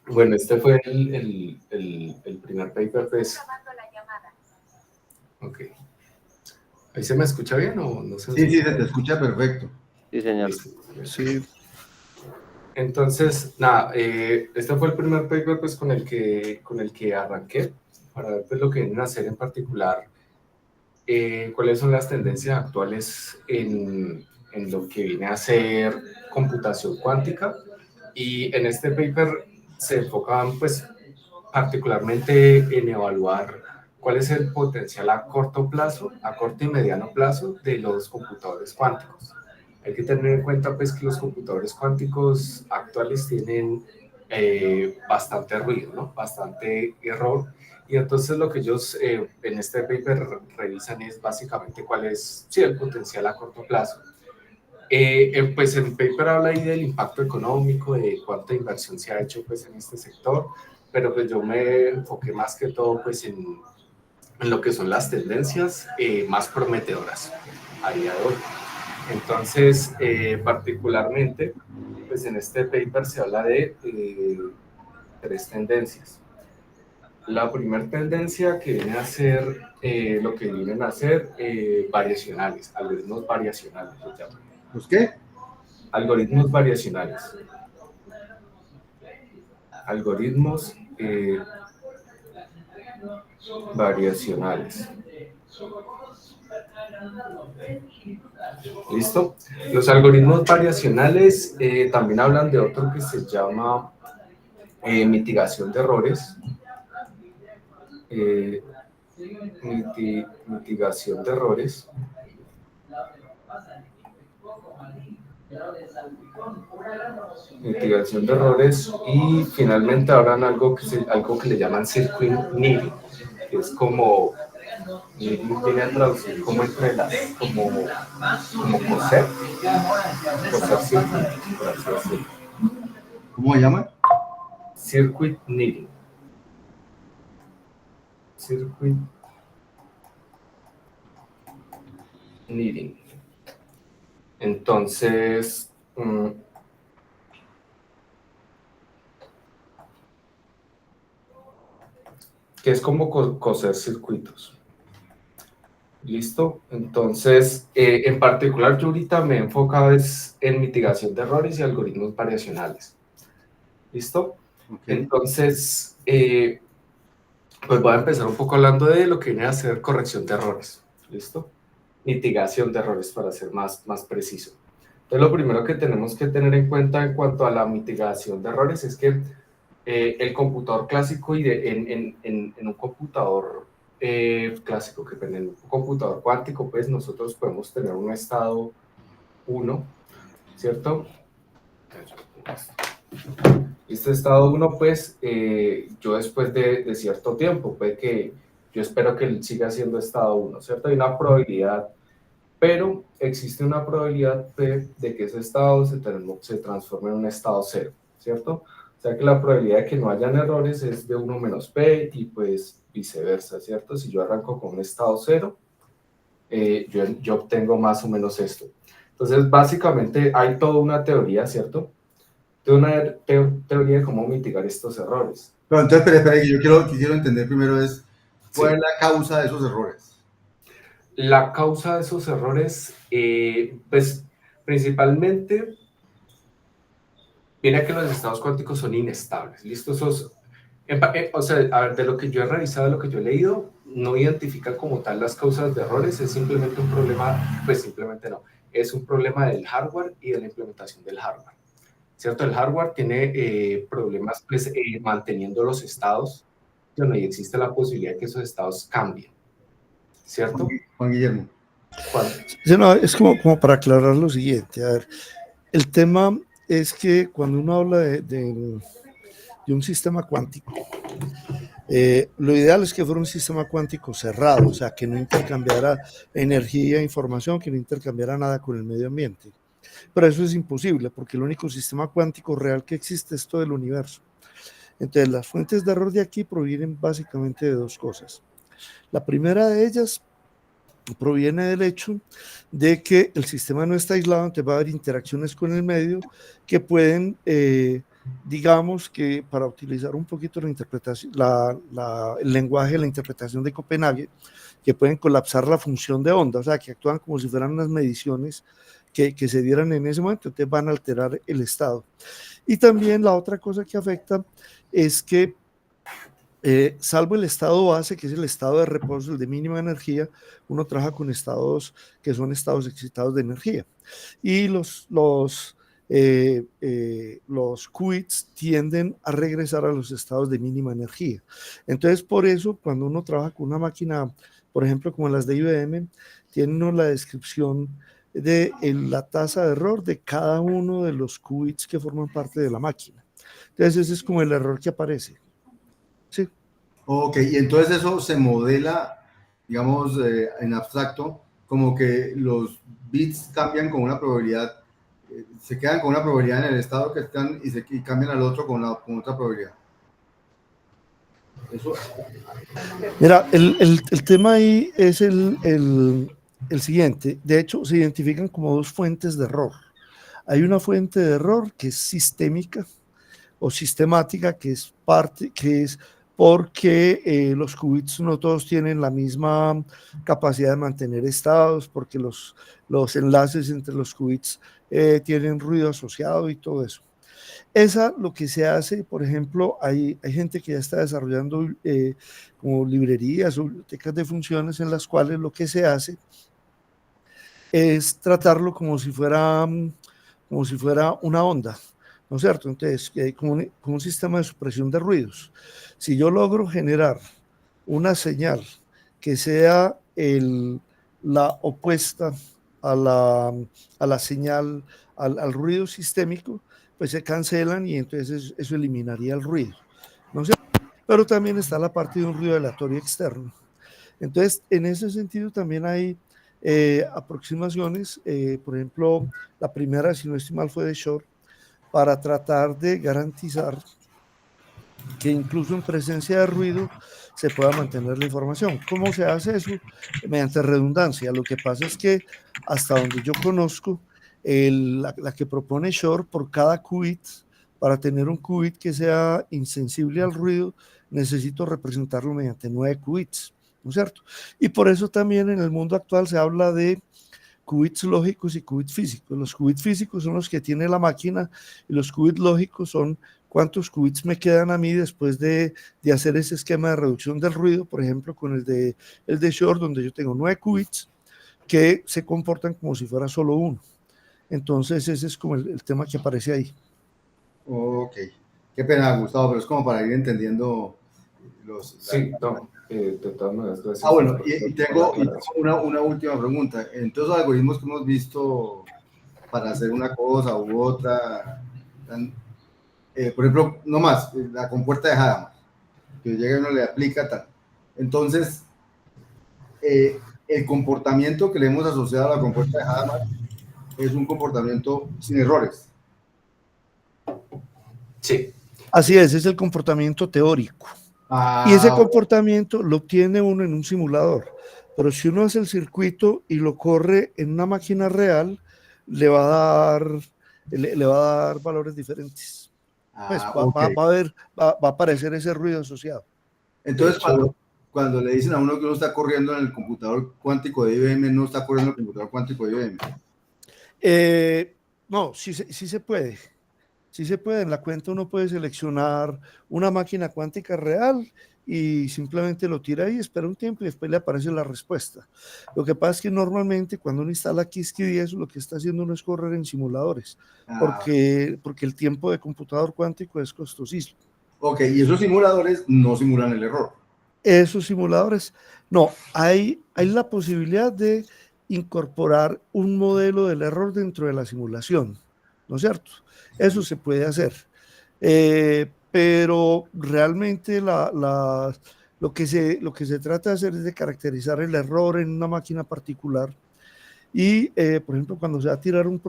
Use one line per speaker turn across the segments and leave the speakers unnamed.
Bueno, este fue el primer paper, pues. Ok. ¿Ahí se me escucha bien o no se me
Sí, sí,
escucha
se te
bien?
escucha perfecto.
Sí, señor.
Listo.
Sí,
Entonces, nada, este fue el primer paper pues, con el que arranqué para ver pues, lo que vienen a hacer en particular, cuáles son las tendencias actuales en lo que viene a ser computación cuántica. Y en este paper se enfocaban pues, particularmente en evaluar cuál es el potencial a corto plazo, a corto y mediano plazo de los computadores cuánticos. Hay que tener en cuenta pues, que los computadores cuánticos actuales tienen bastante ruido, ¿no? Bastante error. Y entonces lo que ellos en este paper revisan es básicamente cuál es sí, el potencial a corto plazo. Pues el paper habla ahí del impacto económico, de cuánta inversión se ha hecho pues, en este sector, pero pues yo me enfoqué más que todo pues, en lo que son las tendencias más prometedoras a día de hoy. Entonces, particularmente, pues en este paper se habla de tres tendencias. La primera tendencia que viene a ser lo que vienen a ser variacionales, algoritmos variacionales, se llaman.
¿Los qué?
Algoritmos variacionales. Algoritmos variacionales. ¿Listo? Los algoritmos variacionales también hablan de otro que se llama mitigación de errores. Eh, mitigación de errores. Mitigación de errores y finalmente hablan algo que le llaman circuit knitting, que es como viene a traducir como entre las como coser circuit, por así decirlo.
¿Cómo se llama?
Circuit knitting. Circuit knitting. Entonces, que es como coser circuitos. ¿Listo? Entonces, en particular, yo ahorita me he enfocado en mitigación de errores y algoritmos variacionales. ¿Listo?
Okay.
Entonces, pues voy a empezar un poco hablando de lo que viene a ser corrección de errores. ¿Listo? Mitigación de errores, para ser más preciso. Entonces, lo primero que tenemos que tener en cuenta en cuanto a la mitigación de errores es que el computador clásico y en un computador clásico, que en un computador cuántico, pues nosotros podemos tener un estado 1, ¿cierto? Este estado 1, pues, yo después de cierto tiempo, puede que yo espero que él siga siendo estado 1, ¿cierto? Hay una probabilidad, pero existe una probabilidad de que ese estado se transforme en un estado 0, ¿cierto? O sea que la probabilidad de que no hayan errores es de 1 menos p y pues viceversa, ¿cierto? Si yo arranco con un estado 0, yo obtengo más o menos esto. Entonces, básicamente hay toda una teoría, ¿cierto? De una teoría de cómo mitigar estos errores.
Pero entonces, espera, que quisiera entender primero es cuál es la causa de esos errores.
La causa de esos errores, pues principalmente viene a que los estados cuánticos son inestables. ¿Listo? O sea, a ver, de lo que yo he revisado, de lo que yo he leído, no identifica como tal las causas de errores, es simplemente un problema, pues simplemente no, es un problema del hardware y de la implementación del hardware. ¿Cierto? El hardware tiene problemas pues, manteniendo los estados, bueno, y existe la posibilidad de que esos estados cambien, ¿cierto?
Juan Guillermo.
Juan.
sí, no, es como para aclarar lo siguiente. A ver, el tema es que cuando uno habla de un sistema cuántico, lo ideal es que fuera un sistema cuántico cerrado, o sea, que no intercambiara energía e información, que no intercambiara nada con el medio ambiente. Pero eso es imposible, porque el único sistema cuántico real que existe es todo el universo. Entonces, las fuentes de error de aquí provienen básicamente de dos cosas. La primera de ellas proviene del hecho de que el sistema no está aislado, entonces va a haber interacciones con el medio que pueden digamos que para utilizar un poquito la interpretación, el lenguaje, la interpretación de Copenhague, que pueden colapsar la función de onda, o sea, que actúan como si fueran unas mediciones que se dieran en ese momento, entonces van a alterar el estado. Y también la otra cosa que afecta es que salvo el estado base, que es el estado de reposo, el de mínima energía, uno trabaja con estados que son estados excitados de energía. Y los qubits tienden a regresar a los estados de mínima energía. Entonces, por eso, cuando uno trabaja con una máquina, por ejemplo, como las de IBM, tienen la descripción de la tasa de error de cada uno de los qubits que forman parte de la máquina. Entonces, ese es como el error que aparece. Sí.
Ok, y entonces eso se modela, digamos, en abstracto, como que los bits cambian con una probabilidad, se quedan con una probabilidad en el estado que están y cambian al otro con otra probabilidad. Eso.
Mira, el tema ahí es el siguiente. De hecho, se identifican como dos fuentes de error. Hay una fuente de error que es sistémica o sistemática, que es porque los qubits no todos tienen la misma capacidad de mantener estados, porque los enlaces entre los qubits tienen ruido asociado y todo eso. Esa, lo que se hace, por ejemplo, hay gente que ya está desarrollando como librerías o bibliotecas de funciones en las cuales lo que se hace es tratarlo como si fuera una onda, ¿no es cierto? Entonces, como un sistema de supresión de ruidos. Si yo logro generar una señal que sea la opuesta a la señal, al ruido sistémico, pues se cancelan y entonces eso eliminaría el ruido, ¿no es cierto? Pero también está la parte de un ruido aleatorio externo. Entonces, en ese sentido también hay aproximaciones, por ejemplo, la primera, si no estoy mal, fue de Shor, para tratar de garantizar que incluso en presencia de ruido se pueda mantener la información. ¿Cómo se hace eso? Mediante redundancia. Lo que pasa es que hasta donde yo conozco, la que propone Shor, por cada qubit, para tener un qubit que sea insensible al ruido, necesito representarlo mediante 9 qubits, ¿no es cierto? Y por eso también en el mundo actual se habla de qubits lógicos y qubits físicos. Los qubits físicos son los que tiene la máquina y los qubits lógicos son cuántos qubits me quedan a mí después de hacer ese esquema de reducción del ruido, por ejemplo, con el de Shor, donde yo tengo 9 qubits que se comportan como si fuera solo uno. Entonces ese es como el tema que aparece ahí.
Ok, qué pena, Gustavo, pero es como para ir entendiendo los...
Sí, no, de todas maneras, gracias.
Bueno, y tengo una última pregunta. En todos los algoritmos que hemos visto para hacer una cosa u otra, por ejemplo, no más, la compuerta de Hadamard, que llega y uno le aplica tal. Entonces, el comportamiento que le hemos asociado a la compuerta de Hadamard es un comportamiento sin errores.
Sí.
Así es el comportamiento teórico. Y ese comportamiento lo obtiene uno en un simulador. Pero si uno hace el circuito y lo corre en una máquina real, le va a dar valores diferentes. Pues va a aparecer ese ruido asociado.
Entonces, cuando le dicen a uno que uno está corriendo en el computador cuántico de IBM, no está corriendo en el computador cuántico de
IBM. No, sí se puede. Sí se puede. En la cuenta uno puede seleccionar una máquina cuántica real y simplemente lo tira ahí, espera un tiempo y después le aparece la respuesta. Lo que pasa es que normalmente cuando uno instala Qiskit 10, lo que está haciendo no es correr en simuladores, porque el tiempo de computador cuántico es costosísimo.
Ok, y esos simuladores no simulan el error.
Esos simuladores, no, hay la posibilidad de incorporar un modelo del error dentro de la simulación, ¿no es cierto? Eso se puede hacer. Pero realmente lo que se trata de hacer es de caracterizar el error en una máquina particular. Y, por ejemplo, cuando se va a tirar un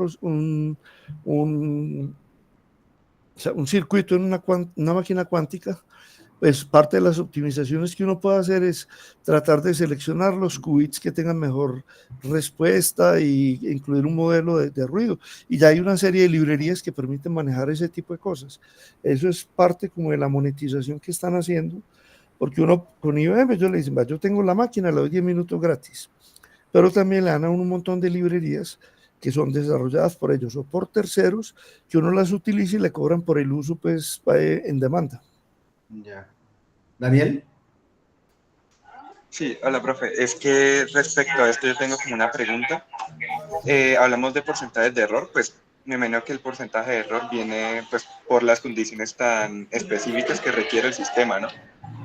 circuito en una máquina cuántica, pues parte de las optimizaciones que uno puede hacer es tratar de seleccionar los qubits que tengan mejor respuesta y incluir un modelo de ruido. Y ya hay una serie de librerías que permiten manejar ese tipo de cosas. Eso es parte como de la monetización que están haciendo, porque uno con IBM, yo le dicen, yo tengo la máquina, le doy 10 minutos gratis, pero también le dan a un montón de librerías que son desarrolladas por ellos o por terceros, que uno las utiliza y le cobran por el uso pues en demanda.
Ya. Daniel.
Sí, hola, profe. Es que respecto a esto yo tengo como una pregunta. Hablamos de porcentajes de error, pues me imagino que el porcentaje de error viene pues por las condiciones tan específicas que requiere el sistema, ¿no?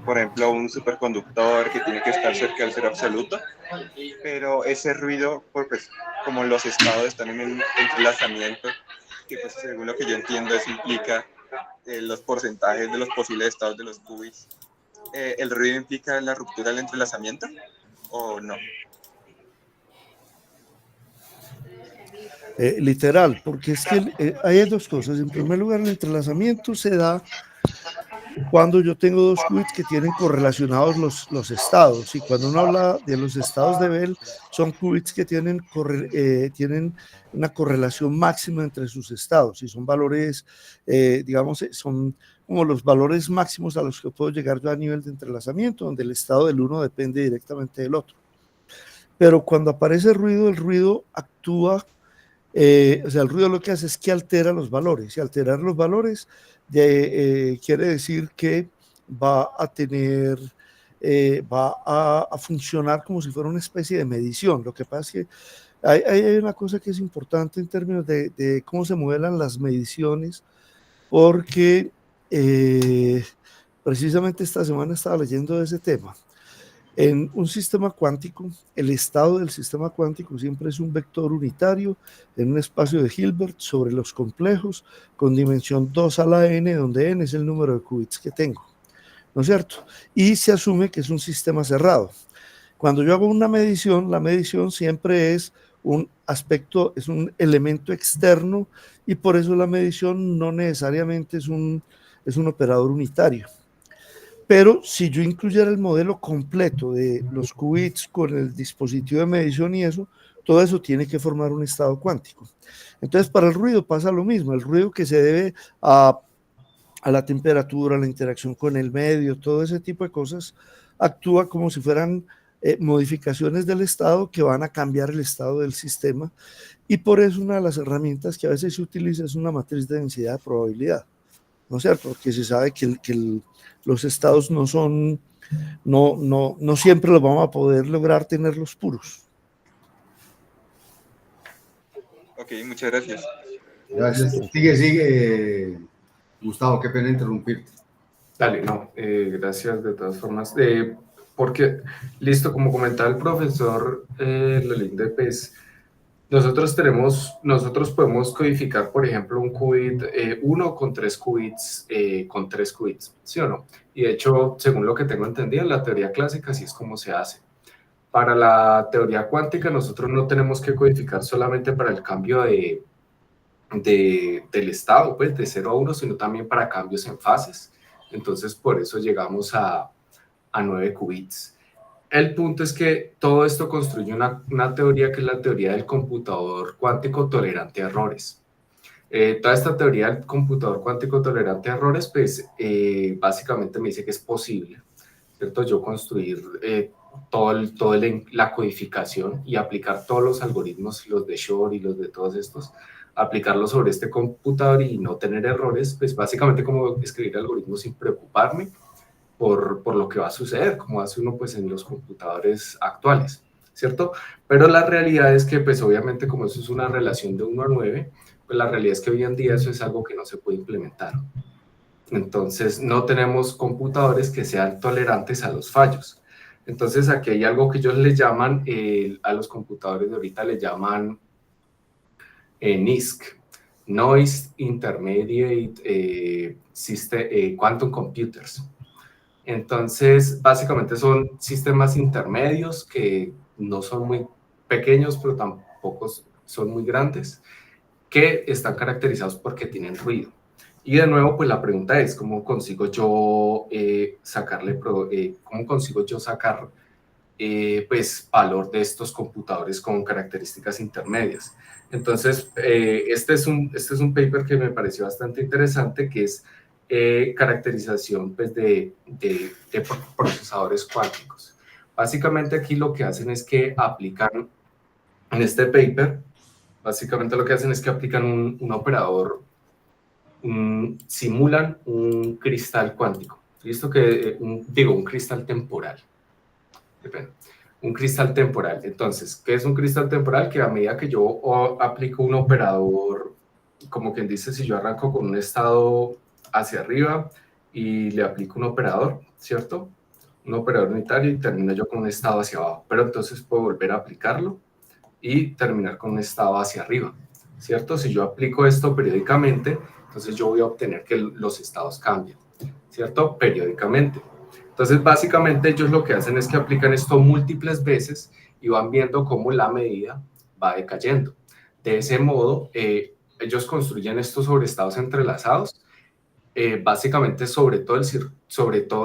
Por ejemplo, un superconductor que tiene que estar cerca del cero absoluto, pero ese ruido, pues como los estados están en un entrelazamiento, que pues según lo que yo entiendo eso implica los porcentajes de los posibles estados de los qubits. ¿El ruido implica la ruptura del entrelazamiento o no?
Literal, porque es que hay dos cosas. En primer lugar, el entrelazamiento se da cuando yo tengo dos qubits que tienen correlacionados los estados. Y cuando uno habla de los estados de Bell, son qubits que tienen una correlación máxima entre sus estados. Y son valores, digamos, son como los valores máximos a los que puedo llegar yo a nivel de entrelazamiento, donde el estado del uno depende directamente del otro. Pero cuando aparece ruido, el ruido actúa. O sea, el ruido lo que hace es que altera los valores, y alterar los valores quiere decir que va a tener, va a funcionar como si fuera una especie de medición. Lo que pasa es que hay una cosa que es importante en términos de cómo se modelan las mediciones, porque precisamente esta semana estaba leyendo de ese tema. En un sistema cuántico, el estado del sistema cuántico siempre es un vector unitario en un espacio de Hilbert sobre los complejos con dimensión 2 a la n, donde n es el número de qubits que tengo, ¿no es cierto? Y se asume que es un sistema cerrado. Cuando yo hago una medición, la medición siempre es un aspecto, es un elemento externo, y por eso la medición no necesariamente es un operador unitario. Pero si yo incluyera el modelo completo de los qubits con el dispositivo de medición y eso, todo eso tiene que formar un estado cuántico. Entonces, para el ruido pasa lo mismo. El ruido que se debe a la temperatura, a la interacción con el medio, todo ese tipo de cosas, actúa como si fueran modificaciones del estado que van a cambiar el estado del sistema. Y por eso una de las herramientas que a veces se utiliza es una matriz de densidad de probabilidad, ¿no es cierto? Porque se sabe que los estados no siempre los vamos a poder lograr tenerlos puros.
Ok, muchas gracias.
Gracias. Sigue, Gustavo, qué pena interrumpirte.
Dale, no, gracias de todas formas. Porque, listo, como comentaba el profesor Lolinde, pues nosotros podemos codificar, por ejemplo, un qubit 1 con 3 qubits, ¿sí o no? Y de hecho, según lo que tengo entendido, en la teoría clásica así es como se hace. Para la teoría cuántica, nosotros no tenemos que codificar solamente para el cambio del estado, pues de 0 a 1, sino también para cambios en fases. Entonces, por eso llegamos a 9 qubits. El punto es que todo esto construye una teoría que es la teoría del computador cuántico tolerante a errores. Toda esta teoría del computador cuántico tolerante a errores, pues básicamente me dice que es posible, ¿cierto? Yo construir la codificación y aplicar todos los algoritmos, los de Shor y los de todos estos, aplicarlos sobre este computador y no tener errores, pues básicamente como escribir algoritmos sin preocuparme por lo que va a suceder, como hace uno pues en los computadores actuales, ¿cierto? Pero la realidad es que pues obviamente como eso es una relación de 1 a 9, pues la realidad es que hoy en día eso es algo que no se puede implementar. Entonces no tenemos computadores que sean tolerantes a los fallos. Entonces aquí hay algo que ellos le llaman, a los computadores de ahorita le llaman NISQ, Noise Intermediate Quantum Computers. Entonces, básicamente son sistemas intermedios que no son muy pequeños, pero tampoco son muy grandes, que están caracterizados porque tienen ruido. Y de nuevo, pues la pregunta es, ¿cómo consigo yo sacar pues valor de estos computadores con características intermedias? Entonces, este es un paper que me pareció bastante interesante, que es caracterización pues, de procesadores cuánticos. Básicamente aquí lo que hacen es que aplican, en este paper, básicamente lo que hacen es que aplican un operador, simulan un cristal cuántico. ¿Listo? Un cristal temporal. Depende. Un cristal temporal. Entonces, ¿qué es un cristal temporal? Que a medida que yo aplico un operador, como quien dice, si yo arranco con un estado hacia arriba y le aplico un operador, ¿cierto? Un operador unitario y termino yo con un estado hacia abajo. Pero entonces puedo volver a aplicarlo y terminar con un estado hacia arriba, ¿cierto? Si yo aplico esto periódicamente, entonces yo voy a obtener que los estados cambien, ¿cierto? Periódicamente. Entonces, básicamente ellos lo que hacen es que aplican esto múltiples veces y van viendo cómo la medida va decayendo. De ese modo, ellos construyen estos sobreestados entrelazados, básicamente sobre todo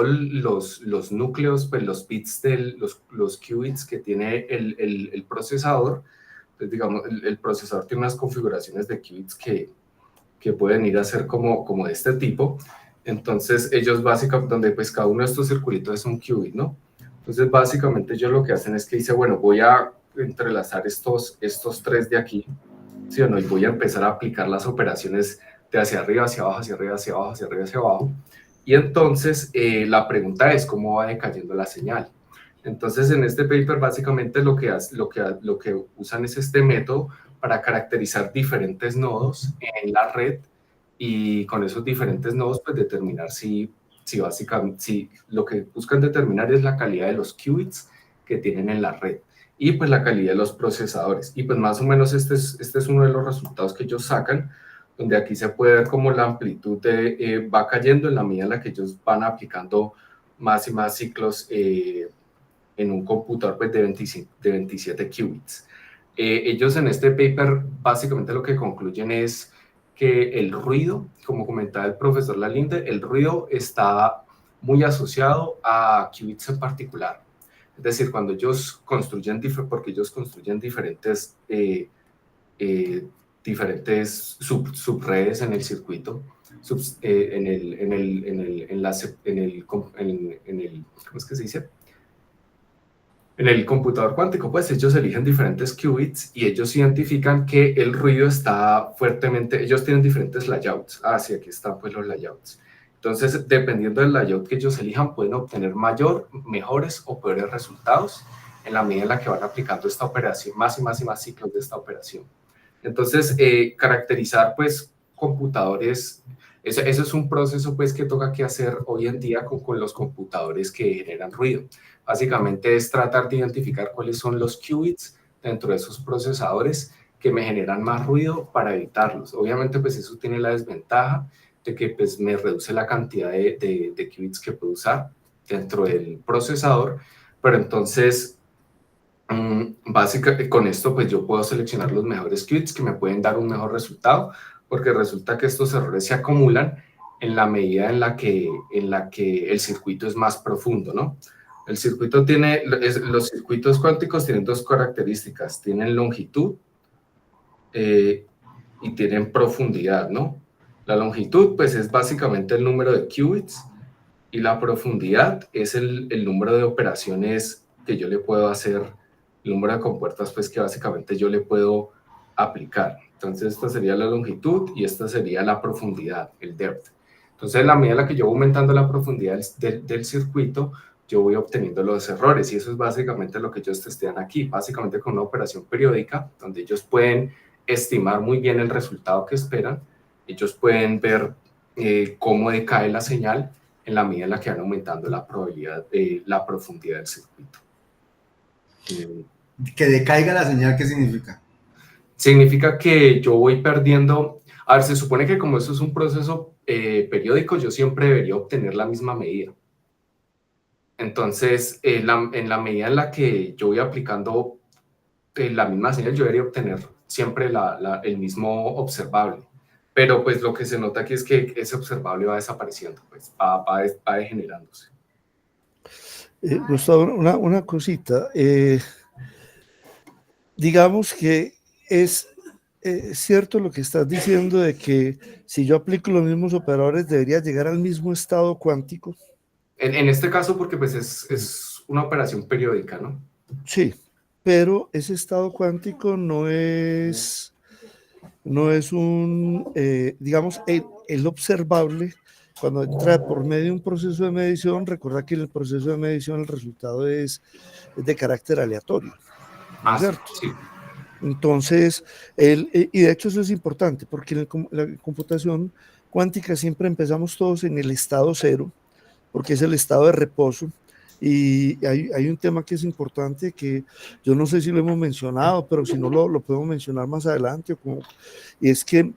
los núcleos, pues los bits, los qubits que tiene el procesador. Entonces, digamos, el procesador tiene unas configuraciones de qubits que pueden ir a ser como de este tipo. Entonces, ellos básicamente, donde pues cada uno de estos circulitos es un qubit, ¿no? Entonces, básicamente ellos lo que hacen es que dice, bueno, voy a entrelazar estos tres de aquí, ¿sí o no? Y voy a empezar a aplicar las operaciones de hacia arriba, hacia abajo, hacia arriba, hacia abajo, hacia arriba, hacia abajo. Y entonces, la pregunta es, ¿cómo va decayendo la señal? Entonces, en este paper, básicamente lo que usan es este método para caracterizar diferentes nodos en la red y con esos diferentes nodos, pues determinar si lo que buscan determinar es la calidad de los qubits que tienen en la red y pues la calidad de los procesadores. Y pues más o menos este es uno de los resultados que ellos sacan, donde aquí se puede ver cómo la amplitud va cayendo en la medida en la que ellos van aplicando más y más ciclos en un computador pues, de 27 qubits. Ellos en este paper básicamente lo que concluyen es que el ruido, como comentaba el profesor Lalinde, el ruido está muy asociado a qubits en particular. Es decir, cuando ellos construyen, porque ellos construyen diferentes subredes en el circuito, ¿cómo es que se dice? En el computador cuántico, pues ellos eligen diferentes qubits y ellos identifican que el ruido está fuertemente, ellos tienen diferentes layouts. Sí, aquí están pues los layouts. Entonces, dependiendo del layout que ellos elijan, pueden obtener mejores o peores resultados en la medida en la que van aplicando esta operación, más y más y más ciclos de esta operación. Entonces, caracterizar pues computadores, eso es un proceso pues que toca que hacer hoy en día con los computadores que generan ruido. Básicamente es tratar de identificar cuáles son los qubits dentro de esos procesadores que me generan más ruido para evitarlos. Obviamente pues eso tiene la desventaja de que pues me reduce la cantidad de qubits que puedo usar dentro del procesador, pero entonces básicamente con esto pues yo puedo seleccionar los mejores qubits que me pueden dar un mejor resultado, porque resulta que estos errores se acumulan en la medida en la que el circuito es más profundo, ¿no? Los circuitos cuánticos tienen dos características, tienen longitud y tienen profundidad, ¿no? La longitud, pues, es básicamente el número de qubits y la profundidad es el número de operaciones que yo le puedo hacer, el número de compuertas, pues, que básicamente yo le puedo aplicar. Entonces, esta sería la longitud y esta sería la profundidad, el depth. Entonces, en la medida en la que yo voy aumentando la profundidad del circuito, yo voy obteniendo los errores y eso es básicamente lo que ellos testean aquí, básicamente con una operación periódica donde ellos pueden estimar muy bien el resultado que esperan, ellos pueden ver cómo decae la señal en la medida en la que van aumentando la probabilidad de la profundidad del circuito.
Que decaiga la señal, ¿qué significa?
Significa que yo voy perdiendo, a ver, se supone que como eso es un proceso periódico, yo siempre debería obtener la misma medida. Entonces, en la medida en la que yo voy aplicando la misma señal, yo debería obtener siempre el mismo observable. pero pues lo que se nota aquí es que ese observable va desapareciendo, pues va degenerándose.
Gustavo, una cosita. Digamos que es cierto lo que estás diciendo de que si yo aplico los mismos operadores debería llegar al mismo estado cuántico.
En este caso, porque pues es una operación periódica, ¿no?
Sí, pero ese estado cuántico no es un, digamos, el observable. Cuando entra por medio de un proceso de medición, recuerda que en el proceso de medición el resultado es de carácter aleatorio, ¿no es cierto?
Sí.
Entonces, y de hecho eso es importante, porque en la computación cuántica siempre empezamos todos en el estado cero, porque es el estado de reposo, y hay un tema que es importante que yo no sé si lo hemos mencionado, pero si no lo podemos mencionar más adelante, y es que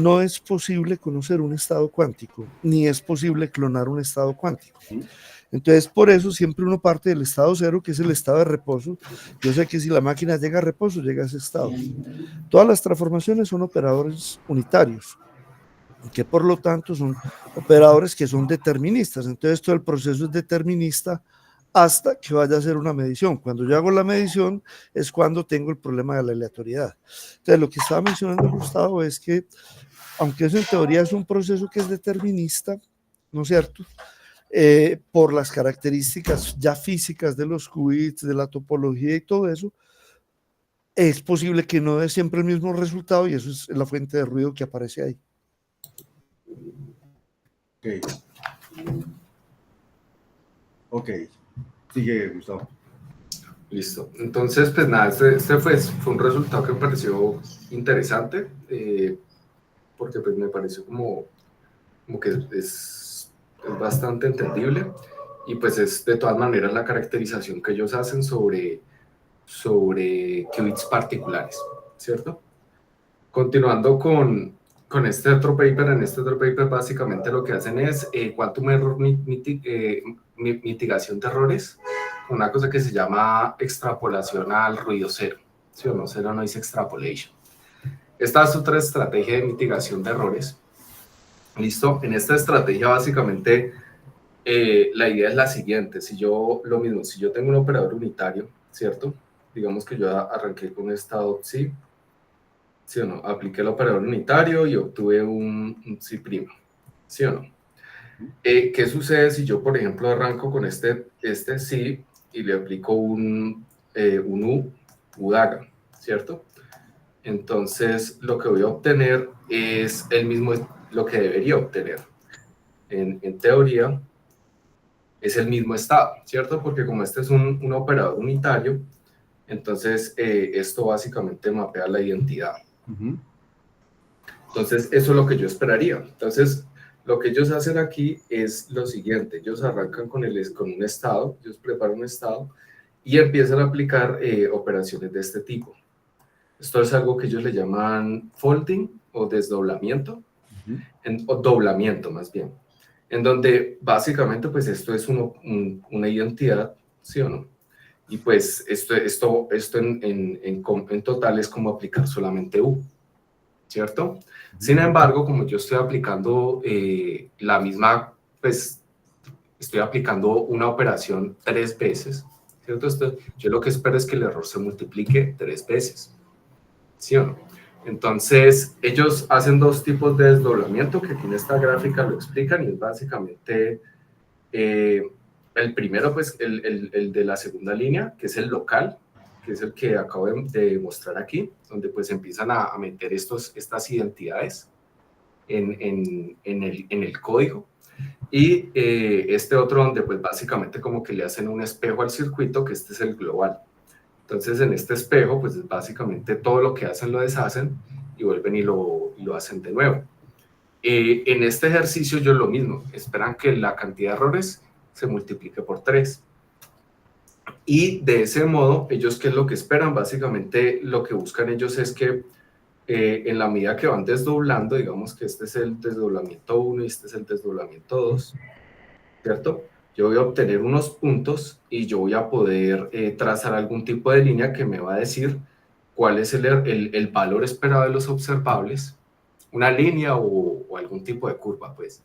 no es posible conocer un estado cuántico, ni es posible clonar un estado cuántico. Entonces, por eso siempre uno parte del estado cero, que es el estado de reposo. Yo sé que si la máquina llega a reposo, llega a ese estado. Todas las transformaciones son operadores unitarios, que por lo tanto son operadores que son deterministas. Entonces, todo el proceso es determinista hasta que vaya a hacer una medición. Cuando yo hago la medición es cuando tengo el problema de la aleatoriedad. Entonces, lo que estaba mencionando Gustavo es que, aunque eso en teoría es un proceso que es determinista, ¿no es cierto?, por las características ya físicas de los qubits, de la topología y todo eso, es posible que no dé siempre el mismo resultado, y eso es la fuente de ruido que aparece ahí.
Ok. Sigue, Gustavo.
Listo. Entonces, pues nada, este fue un resultado que me pareció interesante, porque pues me pareció como que es bastante entendible, y pues es de todas maneras la caracterización que ellos hacen sobre qubits particulares, ¿cierto? Continuando con este otro paper, en este otro paper básicamente lo que hacen es quantum error mitigación de errores, una cosa que se llama extrapolación al ruido cero, ¿sí o no? Zero noise extrapolation. Esta es otra estrategia de mitigación de errores. ¿Listo? En esta estrategia básicamente la idea es la siguiente: si yo tengo un operador unitario, ¿cierto? Digamos que yo arranqué con un estado psi, ¿sí o no? Apliqué el operador unitario y obtuve un psi', ¿sí o no? ¿Qué sucede si yo, por ejemplo, arranco con este psi y le aplico un u daga, ¿cierto? Entonces lo que voy a obtener es lo que debería obtener. En teoría, es el mismo estado, ¿cierto? Porque como este es un operador unitario, entonces esto básicamente mapea la identidad. Entonces, eso es lo que yo esperaría. Entonces, lo que ellos hacen aquí es lo siguiente: ellos arrancan con un estado, ellos preparan un estado y empiezan a aplicar operaciones de este tipo. Esto es algo que ellos le llaman folding o desdoblamiento, o doblamiento más bien, en donde básicamente pues esto es una identidad, ¿sí o no? Y pues esto en total es como aplicar solamente U, ¿cierto? Sin embargo, como yo estoy aplicando pues estoy aplicando una operación 3 veces, ¿cierto? Yo lo que espero es que el error se multiplique 3 veces, ¿sí o no? Entonces, ellos hacen 2 tipos de desdoblamiento que aquí en esta gráfica lo explican, y es básicamente el primero, pues el de la segunda línea, que es el local, que es el que acabo de mostrar aquí, donde pues empiezan a meter estas identidades en el código, y este otro donde pues básicamente como que le hacen un espejo al circuito, que este es el global. Entonces, en este espejo, pues básicamente todo lo que hacen lo deshacen y vuelven y lo hacen de nuevo. En este ejercicio ellos lo mismo, esperan que la cantidad de errores se multiplique por 3. Y de ese modo, ellos, ¿qué es lo que esperan? Básicamente lo que buscan ellos es que en la medida que van desdoblando, digamos que este es el desdoblamiento 1 y este es el desdoblamiento 2, ¿cierto? Yo voy a obtener unos puntos y yo voy a poder trazar algún tipo de línea que me va a decir cuál es el valor esperado de los observables, una línea o algún tipo de curva, pues,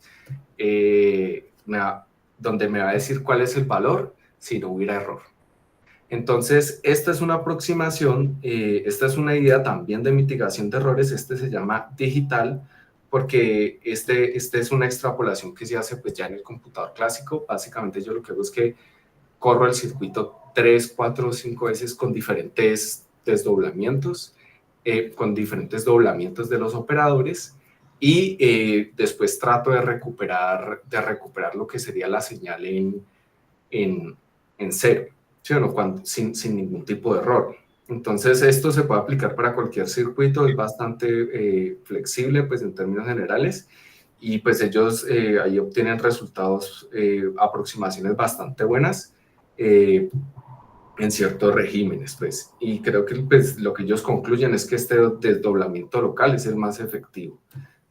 donde me va a decir cuál es el valor si no hubiera error. Entonces, esta es una aproximación, esta es una idea también de mitigación de errores, este se llama digital, porque este es una extrapolación que se hace pues ya en el computador clásico. Básicamente yo lo que hago es que corro el circuito 3, 4, 5 veces con diferentes desdoblamientos, de los operadores, y después trato de recuperar lo que sería la señal en cero, ¿sí o no? Sin ningún tipo de error. Entonces esto se puede aplicar para cualquier circuito, es bastante flexible pues en términos generales, y pues ellos ahí obtienen resultados, aproximaciones bastante buenas en ciertos regímenes, pues, y creo que pues, lo que ellos concluyen es que este desdoblamiento local es el más efectivo,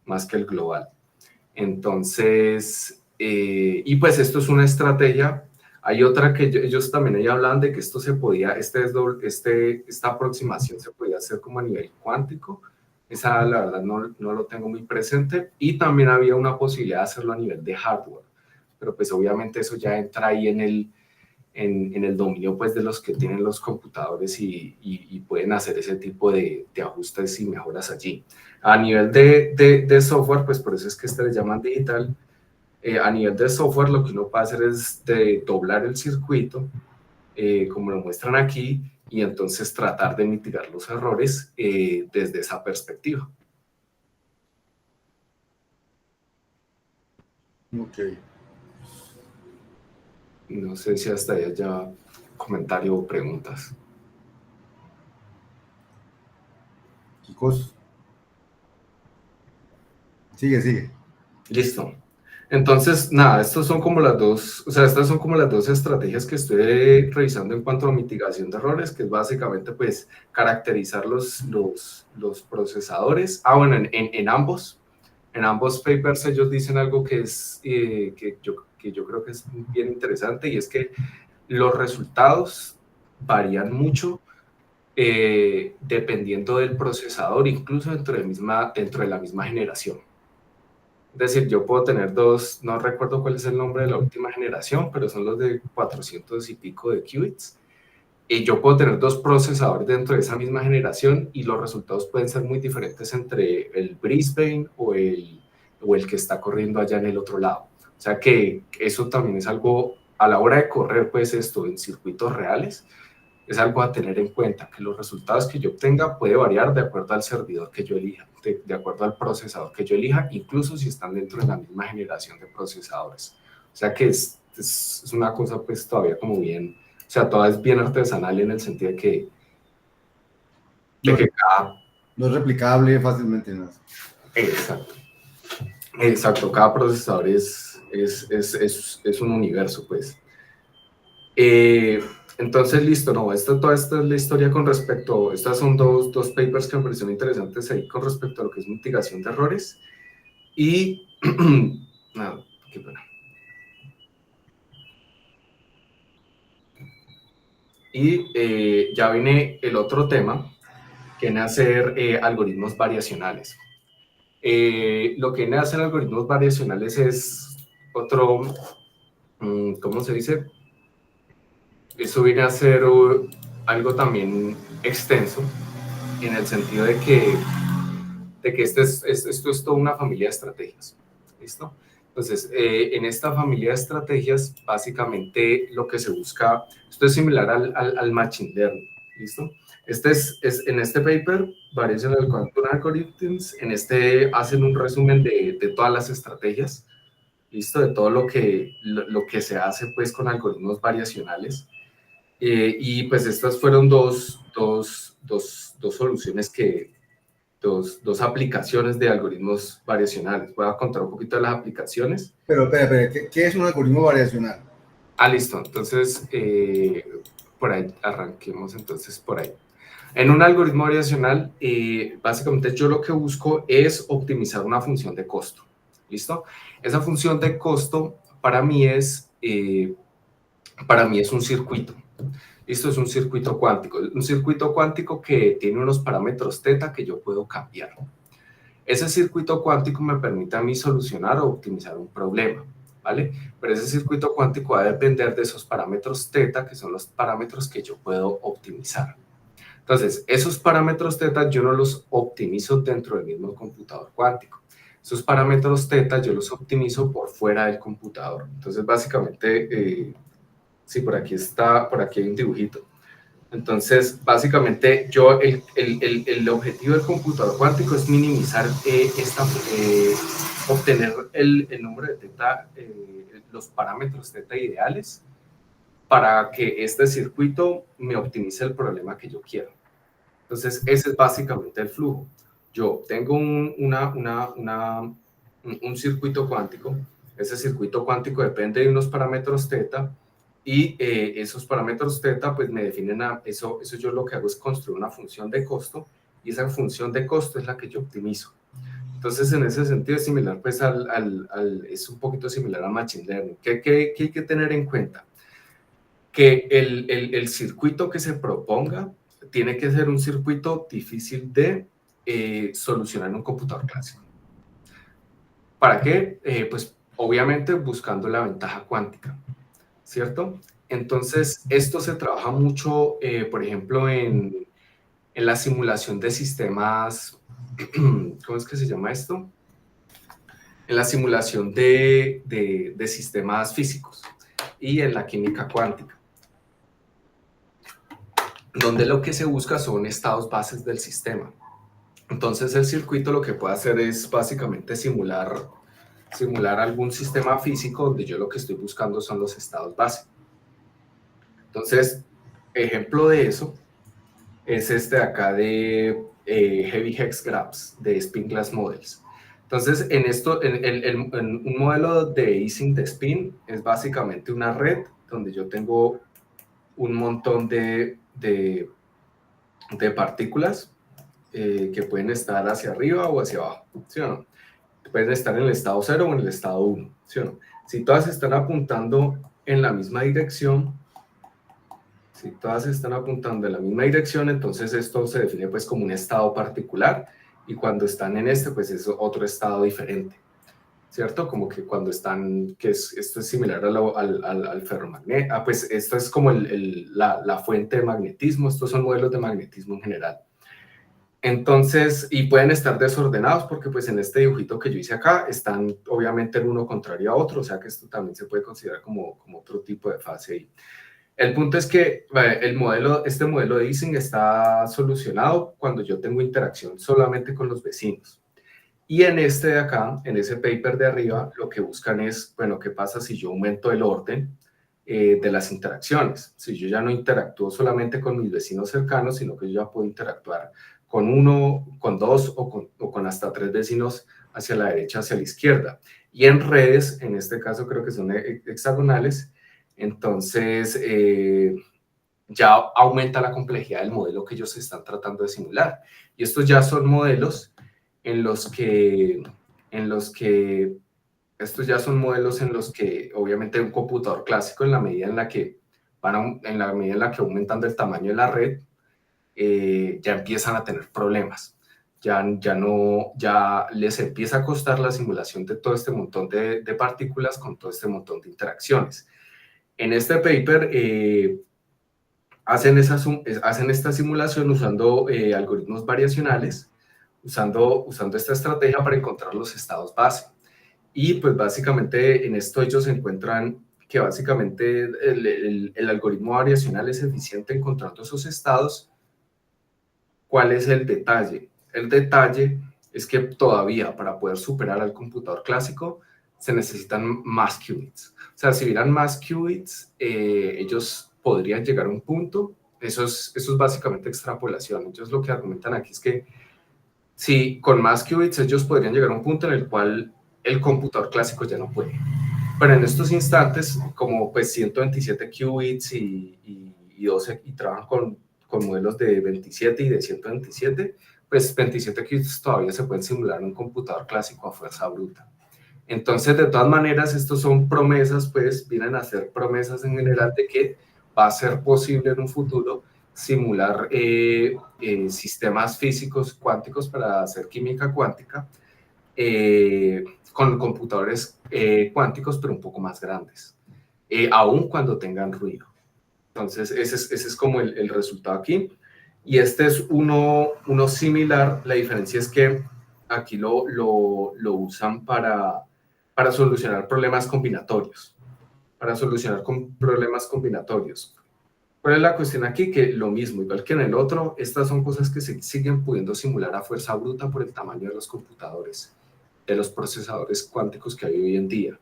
más que el global. Entonces, y pues esto es una estrategia. Hay otra que ellos también ahí hablan de que esto se podía, esta aproximación se podía hacer como a nivel cuántico. Esa la verdad no lo tengo muy presente, y también había una posibilidad de hacerlo a nivel de hardware, pero pues obviamente eso ya entra ahí en el dominio pues de los que tienen los computadores y pueden hacer ese tipo de ajustes y mejoras allí. A nivel de software, pues por eso es que le llaman digital. A nivel de software, lo que uno puede hacer es doblar el circuito, como lo muestran aquí, y entonces tratar de mitigar los errores desde esa perspectiva.
Ok.
No sé si hasta ahí haya comentario o preguntas.
Chicos. Sigue.
Listo. Entonces, nada, estas son como las dos estrategias que estoy revisando en cuanto a mitigación de errores, que es básicamente, pues, caracterizar los procesadores. Bueno, en ambos papers ellos dicen algo que yo creo que es bien interesante, y es que los resultados varían mucho dependiendo del procesador, incluso dentro de la misma generación. Es decir, yo puedo tener dos, no recuerdo cuál es el nombre de la última generación, pero son los de 400 y pico de qubits. Y yo puedo tener dos procesadores dentro de esa misma generación, y los resultados pueden ser muy diferentes entre el Brisbane o el que está corriendo allá en el otro lado. O sea que eso también es algo, a la hora de correr pues esto en circuitos reales, es algo a tener en cuenta, que los resultados que yo obtenga puede variar de acuerdo al servidor que yo elija, de acuerdo al procesador que yo elija, incluso si están dentro de la misma generación de procesadores. O sea que es una cosa pues todavía como bien, o sea, toda es bien artesanal en el sentido de que
no es replicable fácilmente, ¿no?
Exacto, cada procesador es un universo, pues. Entonces, listo, no, toda esta es la historia con respecto, estas son dos papers que me parecieron interesantes ahí con respecto a lo que es mitigación de errores. Y, nada, qué pena. Y ya viene el otro tema, que viene a ser algoritmos variacionales. Lo que viene a hacer algoritmos variacionales es otro, ¿cómo se dice? Eso viene a ser algo también extenso, en el sentido de que esto es toda una familia de estrategias. ¿Listo? Entonces, en esta familia de estrategias, básicamente lo que se busca, esto es similar al machine learning. ¿Listo? En este paper, Variational Quantum Algorithms, en este hacen un resumen de todas las estrategias, ¿listo? De todo lo que se hace pues con algoritmos variacionales. Y pues estas fueron dos soluciones dos aplicaciones de algoritmos variacionales. Voy a contar un poquito de las aplicaciones.
Pero, espera, ¿qué es un algoritmo variacional?
Listo. Entonces, por ahí, arranquemos entonces por ahí. En un algoritmo variacional, básicamente yo lo que busco es optimizar una función de costo. ¿Listo? Esa función de costo para mí es un circuito. Esto es un circuito cuántico que tiene unos parámetros θ que yo puedo cambiar. Ese circuito cuántico me permite a mí solucionar o optimizar un problema, ¿vale? Pero ese circuito cuántico va a depender de esos parámetros θ, que son los parámetros que yo puedo optimizar. Entonces, esos parámetros θ yo no los optimizo dentro del mismo computador cuántico. Esos parámetros θ yo los optimizo por fuera del computador. Entonces, básicamente, sí, por aquí hay un dibujito. Entonces, básicamente, el objetivo del computador cuántico es minimizar obtener el número de θ, los parámetros θ ideales, para que este circuito me optimice el problema que yo quiero. Entonces, ese es básicamente el flujo. Yo tengo un circuito cuántico. Ese circuito cuántico depende de unos parámetros θ, y esos parámetros θ pues me definen eso yo lo que hago es construir una función de costo, y esa función de costo es la que yo optimizo. Entonces, en ese sentido es similar, pues, es un poquito similar a Machine Learning. ¿Qué hay que tener en cuenta? Que el circuito que se proponga tiene que ser un circuito difícil de solucionar en un computador clásico. ¿Para qué? Pues obviamente buscando la ventaja cuántica, ¿cierto? Entonces, esto se trabaja mucho, por ejemplo, en la simulación de sistemas, ¿cómo es que se llama esto? En la simulación de sistemas físicos y en la química cuántica, donde lo que se busca son estados bases del sistema. Entonces, el circuito lo que puede hacer es básicamente simular algún sistema físico donde yo lo que estoy buscando son los estados base. Entonces, ejemplo de eso es este de acá de Heavy Hex Graphs, de Spin Glass Models. Entonces, en un modelo de Ising de spin es básicamente una red donde yo tengo un montón de partículas que pueden estar hacia arriba o hacia abajo, ¿sí o no? Pueden estar en el estado 0 o en el estado 1, ¿sí o no? Si todas están apuntando en la misma dirección, entonces esto se define pues como un estado particular, y cuando están en pues es otro estado diferente, ¿cierto? Como que cuando están, esto es similar al ferromagnetismo, pues esto es como la fuente de magnetismo. Estos son modelos de magnetismo en general. Entonces, y pueden estar desordenados porque pues en este dibujito que yo hice acá están obviamente el uno contrario a otro, o sea que esto también se puede considerar como otro tipo de fase ahí. El punto es que este modelo de Ising está solucionado cuando yo tengo interacción solamente con los vecinos. Y en este de acá, en ese paper de arriba, lo que buscan es, bueno, ¿qué pasa si yo aumento el orden de las interacciones? Si yo ya no interactúo solamente con mis vecinos cercanos, sino que yo ya puedo interactuar con uno, con dos o con hasta 3 vecinos hacia la derecha, hacia la izquierda. Y en redes, en este caso creo que son hexagonales, entonces ya aumenta la complejidad del modelo que ellos están tratando de simular. Y estos ya son modelos en los que obviamente un computador clásico, en la medida en la que aumentan el tamaño de la red, ya empiezan a tener problemas. Ya les empieza a costar la simulación de todo este montón de partículas con todo este montón de interacciones. En este paper hacen esta simulación usando algoritmos variacionales, usando esta estrategia para encontrar los estados base. Y pues básicamente en esto ellos encuentran que básicamente el algoritmo variacional es eficiente encontrando esos estados. ¿Cuál es el detalle? El detalle es que todavía para poder superar al computador clásico se necesitan más qubits. O sea, si hubieran más qubits, ellos podrían llegar a un punto. Eso es básicamente extrapolación. Ellos lo que argumentan aquí es que si con más qubits ellos podrían llegar a un punto en el cual el computador clásico ya no puede. Pero en estos instantes, como pues 127 qubits y 12, y trabajan con modelos de 27 y de 127, pues 27 qubits todavía se pueden simular en un computador clásico a fuerza bruta. Entonces, de todas maneras, estos son promesas, pues vienen a ser promesas en general de que va a ser posible en un futuro simular sistemas físicos cuánticos para hacer química cuántica con computadores cuánticos, pero un poco más grandes, aun cuando tengan ruido. Entonces, ese es como el resultado aquí. Y este es uno similar. La diferencia es que aquí lo usan para solucionar problemas combinatorios. Problemas combinatorios. ¿Cuál es la cuestión aquí? Que lo mismo, igual que en el otro, estas son cosas que se siguen pudiendo simular a fuerza bruta por el tamaño de los computadores, de los procesadores cuánticos que hay hoy en día.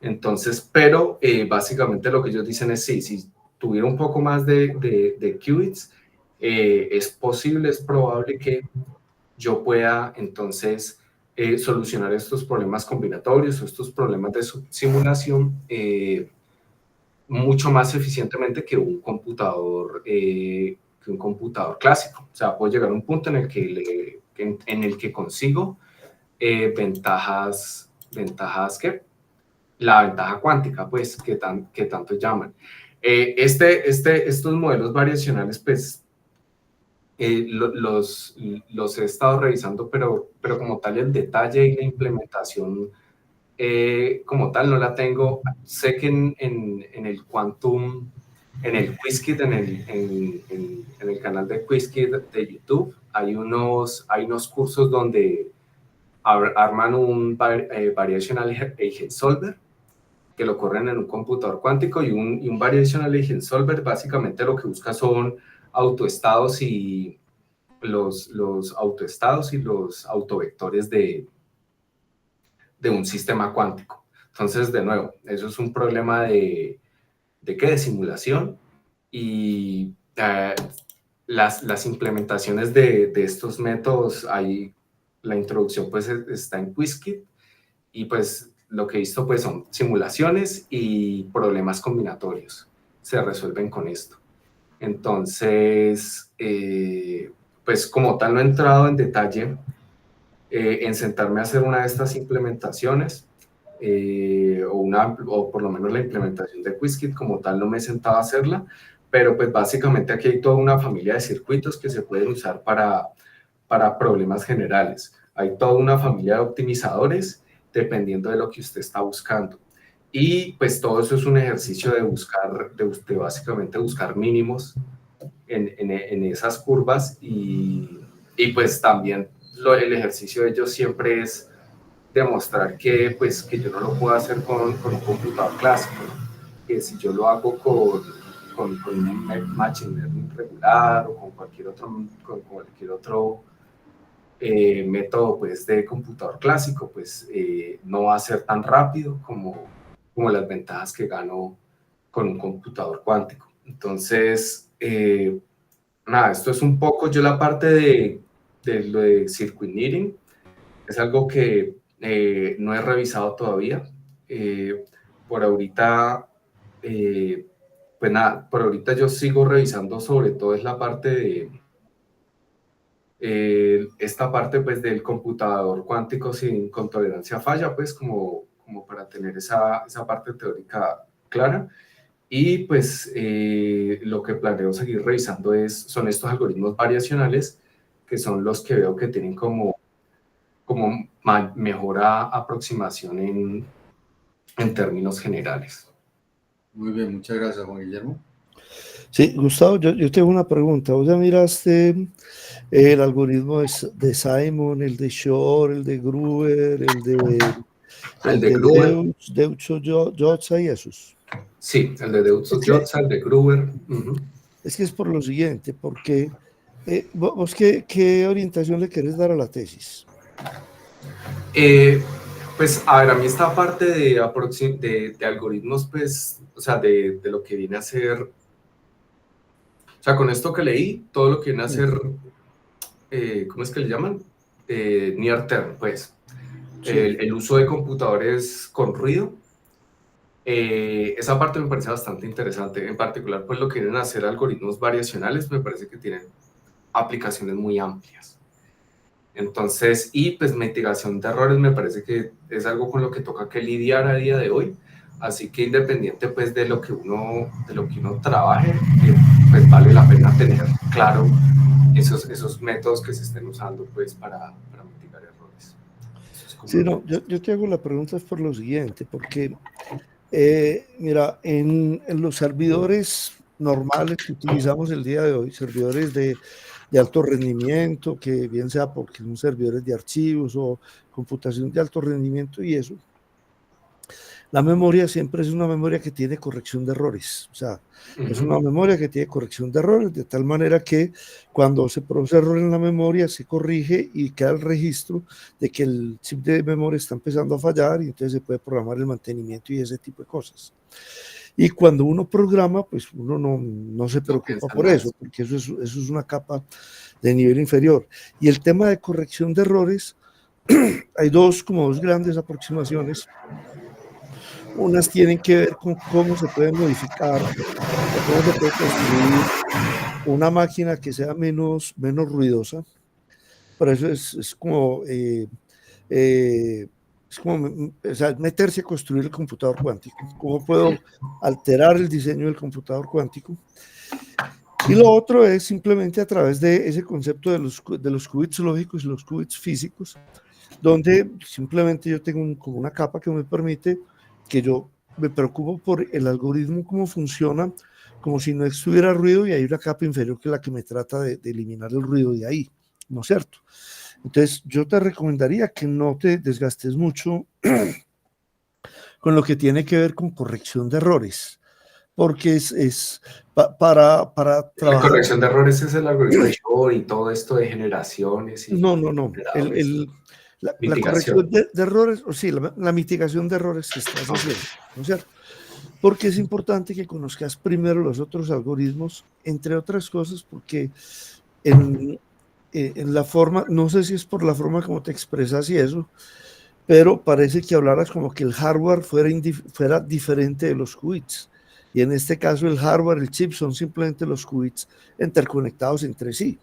Entonces, pero básicamente lo que ellos dicen es sí, si tuviera un poco más de qubits, es posible, es probable que yo pueda entonces solucionar estos problemas combinatorios o estos problemas de simulación mucho más eficientemente que un computador clásico. O sea, puedo llegar a un punto en el que consigo ventajas que la ventaja cuántica, pues, que tanto llaman. Estos modelos variacionales, pues, los he estado revisando, pero como tal el detalle y la implementación como tal no la tengo. Sé que en el Quantum, en el Qiskit, en el canal de Qiskit de YouTube, hay unos cursos donde arman un Variational Agent Solver, que lo corren en un computador cuántico, y un Variational Agent Solver básicamente lo que busca son autoestados y los autoestados y los autovectores de un sistema cuántico. Entonces, de nuevo, eso es un problema de simulación, y las implementaciones de estos métodos, la introducción pues está en Qiskit, y pues lo que he visto pues son simulaciones y problemas combinatorios. Se resuelven con esto. Entonces, pues como tal no he entrado en detalle en sentarme a hacer una de estas implementaciones, o por lo menos la implementación de Qiskit como tal no me he sentado a hacerla, pero pues básicamente aquí hay toda una familia de circuitos que se pueden usar para problemas generales. Hay toda una familia de optimizadores dependiendo de lo que usted está buscando. Y pues todo eso es un ejercicio de básicamente buscar mínimos en esas curvas, y pues también el ejercicio de ellos siempre es demostrar que yo no lo puedo hacer con un computador clásico, ¿no? Que si yo lo hago con un machine learning regular o con cualquier otro método pues, de computador clásico, pues no va a ser tan rápido como las ventajas que gano con un computador cuántico. Entonces, nada, esto es un poco, yo la parte de lo de circuit knitting, es algo que no he revisado todavía. Por ahorita, pues nada, por ahorita yo sigo revisando sobre todo es la parte de esta parte pues del computador cuántico con tolerancia a falla, pues como para tener esa parte teórica clara. Y pues lo que planeo seguir revisando son estos algoritmos variacionales, que son los que veo que tienen como mejor aproximación en términos generales.
Muy bien, muchas gracias, Juan Guillermo.
Sí, Gustavo, yo tengo una pregunta. ¿Vos ya miraste el algoritmo de Simon, el de Shor, el de Gruber, el de
Gruber,
Deutsch-Jotza y esos?
Sí, el de Deutsch-Jotza, el de Gruber.
Es que es por lo siguiente, porque vos ¿qué orientación le querés dar a la tesis?
Pues, a ver, a mí esta parte de algoritmos, pues, o sea, de lo que viene a ser, o sea, con esto que leí, todo lo que viene a ser, ¿cómo es que le llaman? Near term, pues. Sí. El uso de computadores con ruido. Esa parte me parece bastante interesante. En particular, pues, lo que vienen a hacer algoritmos variacionales, me parece que tienen aplicaciones muy amplias. Entonces, y pues mitigación de errores me parece que es algo con lo que toca que lidiar a día de hoy, Así que independiente pues de lo que uno trabaje, pues vale la pena tener claro esos métodos que se estén usando pues para mitigar errores.
Sí, no, yo te hago la pregunta es por lo siguiente, porque mira, en los servidores normales que utilizamos el día de hoy, servidores de alto rendimiento, que bien sea porque son servidores de archivos o computación de alto rendimiento y eso, la memoria siempre es una memoria que tiene corrección de errores. O sea, es una memoria que tiene corrección de errores, de tal manera que cuando se produce error en la memoria se corrige y queda el registro de que el chip de memoria está empezando a fallar y entonces se puede programar el mantenimiento y ese tipo de cosas. Y cuando uno programa, pues uno no se preocupa por eso, porque eso es una capa de nivel inferior. Y el tema de corrección de errores, hay dos grandes aproximaciones. Unas tienen que ver con cómo se puede modificar, cómo se puede construir una máquina que sea menos ruidosa. Por eso es como o sea, meterse a construir el computador cuántico. ¿Cómo puedo alterar el diseño del computador cuántico? Y lo otro es simplemente a través de ese concepto de los qubits lógicos y los qubits físicos, donde simplemente yo tengo como una capa que me permite que yo me preocupo por el algoritmo, cómo funciona, como si no estuviera ruido, y hay una capa inferior que es la que me trata de eliminar el ruido de ahí, ¿no es cierto? Entonces, yo te recomendaría que no te desgastes mucho con lo que tiene que ver con corrección de errores, porque para trabajar...
La corrección de errores es el algoritmo de Shor y todo esto de generaciones. Y
no. La corrección de errores, o sí, la mitigación de errores que estás haciendo, ¿no es cierto? Porque es importante que conozcas primero los otros algoritmos, entre otras cosas, porque en la forma, no sé si es por la forma como te expresas y eso, pero parece que hablaras como que el hardware fuera diferente de los qubits. Y en este caso el hardware, el chip, son simplemente los qubits interconectados entre sí,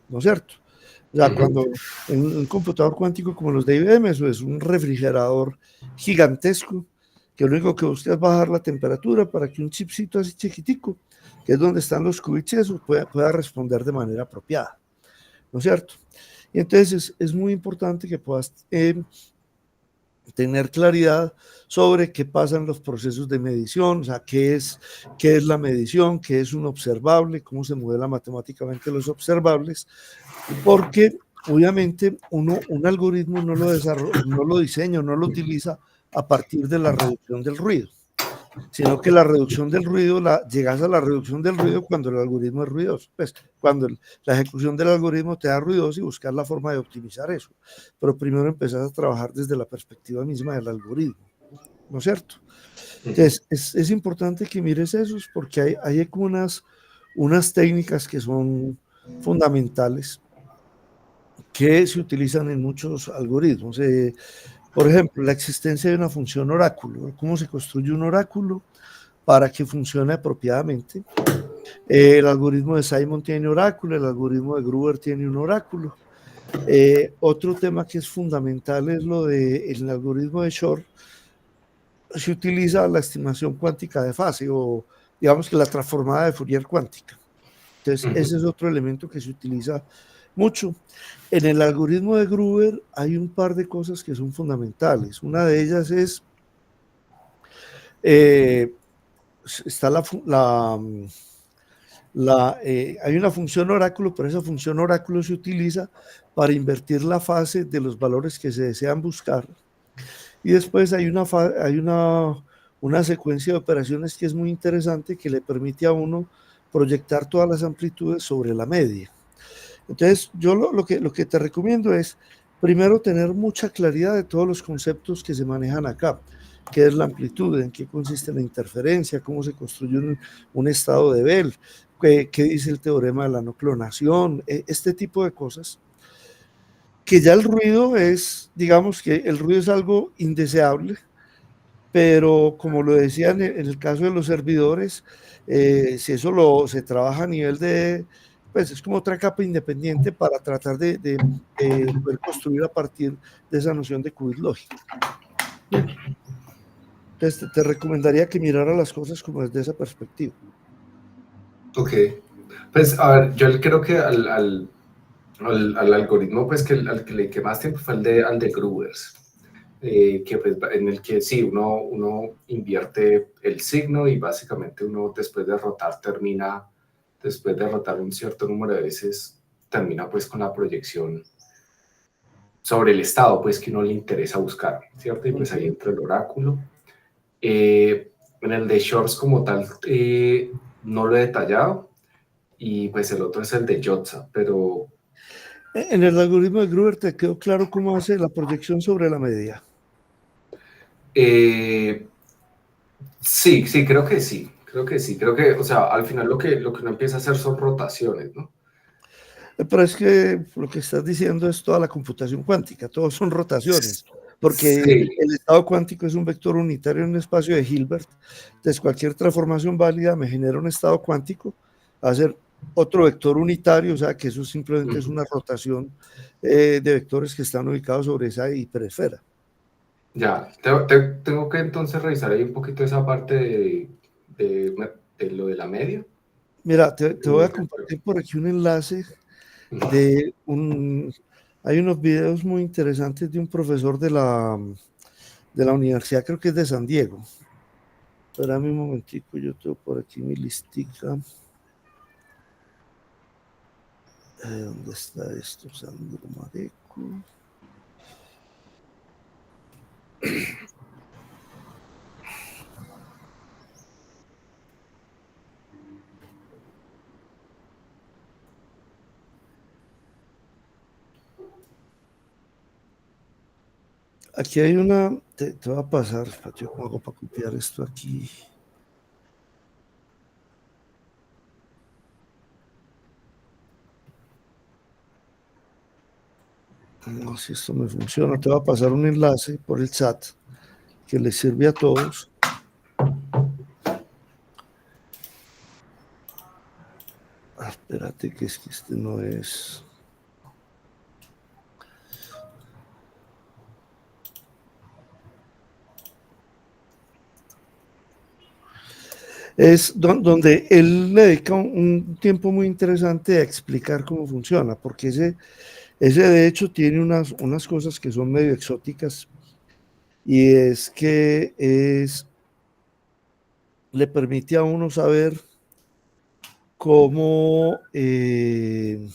¿no es cierto? O sea, cuando en un computador cuántico como los de IBM, eso es un refrigerador gigantesco, que lo único que busca es bajar la temperatura para que un chipcito así chiquitico, que es donde están los qubits, eso pueda responder de manera apropiada, ¿no es cierto? Y entonces es muy importante que puedas tener claridad sobre qué pasa en los procesos de medición, o sea, qué es la medición, qué es un observable, cómo se modela matemáticamente los observables, porque obviamente un algoritmo no lo diseña, no lo utiliza a partir de la reducción del ruido, sino que la reducción del ruido, llegas a la reducción del ruido cuando el algoritmo es ruidoso, pues cuando la ejecución del algoritmo te da ruidoso y buscar la forma de optimizar eso, pero primero empezás a trabajar desde la perspectiva misma del algoritmo, ¿no es cierto? Entonces es importante que mires esos porque hay como unas técnicas que son fundamentales que se utilizan en muchos algoritmos. Por ejemplo, la existencia de una función oráculo. ¿Cómo se construye un oráculo para que funcione apropiadamente? El algoritmo de Simon tiene oráculo, el algoritmo de Gruber tiene un oráculo. Otro tema que es fundamental es lo del algoritmo de Shor. Se utiliza la estimación cuántica de fase o digamos que la transformada de Fourier cuántica. Entonces, ese es otro elemento que se utiliza mucho. En el algoritmo de Gruber hay un par de cosas que son fundamentales. Una de ellas es, está hay una función oráculo, pero esa función oráculo se utiliza para invertir la fase de los valores que se desean buscar. Y después hay una secuencia de operaciones que es muy interesante, que le permite a uno proyectar todas las amplitudes sobre la media. Entonces, yo lo que te recomiendo es, primero, tener mucha claridad de todos los conceptos que se manejan acá. ¿Qué es la amplitud? ¿En qué consiste la interferencia? ¿Cómo se construye un estado de Bell? ¿Qué dice el teorema de la no clonación? Este tipo de cosas. Que ya el ruido digamos que el ruido es algo indeseable, pero como lo decían en el caso de los servidores, si eso se trabaja a nivel pues es como otra capa independiente para tratar de poder construir a partir de esa noción de qubit lógico. Entonces te recomendaría que mirara las cosas como desde esa perspectiva.
Ok, pues a ver, yo creo que al algoritmo pues al que le dediqué más tiempo fue al de Grubers, que pues, en el que sí, uno invierte el signo y básicamente uno después de rotar un cierto número de veces, termina pues con la proyección sobre el estado pues que uno le interesa buscar, ¿cierto? Y pues ahí entra el oráculo. En el de Shorts como tal no lo he detallado, y pues el otro es el de Jotza, pero
En el algoritmo de Gruber te quedó claro cómo hace la proyección sobre la media.
sí, creo que sí, o sea, al final lo que uno empieza a hacer son rotaciones, ¿no?
Pero es que lo que estás diciendo es toda la computación cuántica, todos son rotaciones, porque
Sí,
el estado cuántico es un vector unitario en un espacio de Hilbert. Entonces cualquier transformación válida me genera un estado cuántico, va a ser otro vector unitario, o sea que eso simplemente es una rotación de vectores que están ubicados sobre esa hiperesfera.
ya, tengo que entonces revisar ahí un poquito esa parte de lo de la media.
Mira, te voy a compartir por aquí un enlace de hay unos videos muy interesantes de un profesor de la universidad, creo que es de San Diego. Espérame un momentico, yo tengo por aquí mi listica. ¿Dónde está esto? Sandro Mareco. Aquí hay una, te va a pasar, yo cómo hago para copiar esto aquí. No sé si esto me funciona, te va a pasar un enlace por el chat que les sirve a todos. Espérate, que es que este no es. Es donde él le dedica un tiempo muy interesante a explicar cómo funciona, porque ese de hecho tiene unas cosas que son medio exóticas, y es que le permite a uno saber cómo, le